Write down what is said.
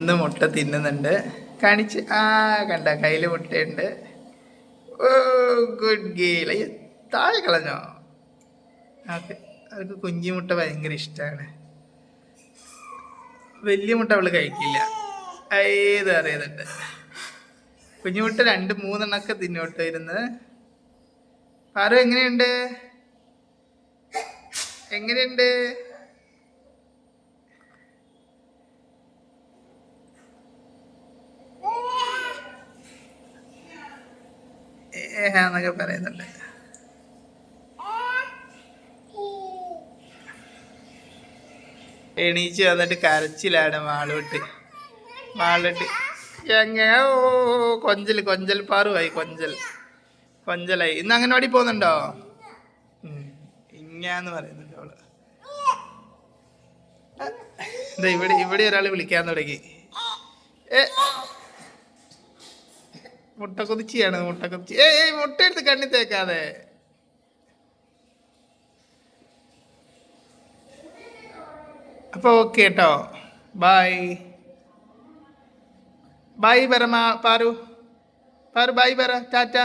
ഇന്ന് മുട്ട തിന്നുന്നുണ്ട്. കാണിച്ച് കണ്ട കയ്യിൽ മുട്ടയുണ്ട്. ഓ ഗുഡ് ഗേൾ. താഴെ കളഞ്ഞോ? ഓക്കെ. അവർക്ക് കുഞ്ഞു മുട്ട ഭയങ്കര ഇഷ്ടമാണ്. വലിയ മുട്ട അവള് കഴിക്കില്ല. ഏത് അറിയുന്നുണ്ട്. കുഞ്ഞുമുട്ട 2-3 തിന്നോട്ട് ഇരുന്ന്. പാറു എങ്ങനെയുണ്ട്? എങ്ങനെയുണ്ട്? എന്നൊക്കെ പറയുന്നുണ്ട്. എണീച്ച് വന്നിട്ട് കരച്ചിലാണ് മാളൂട്ടി. എങ്ങനെ? ഓ കൊഞ്ചൽ പാറുവായി. കൊഞ്ചലായി. ഇന്ന് അംഗൻവാടി പോകുന്നുണ്ടോ? ഇങ്ങാന്ന് പറയുന്നുണ്ട് അവള്. ഇവിടെ ഒരാൾ വിളിക്കാൻ തുടങ്ങി. മുട്ടക്കൊതിച്ചിയാണ്. മുട്ട എടുത്ത് കണ്ണി തേക്കാതെ. അപ്പൊ ഓക്കെ കേട്ടോ. ബൈ പറ പാറു. ബൈ പറ. ടാറ്റ.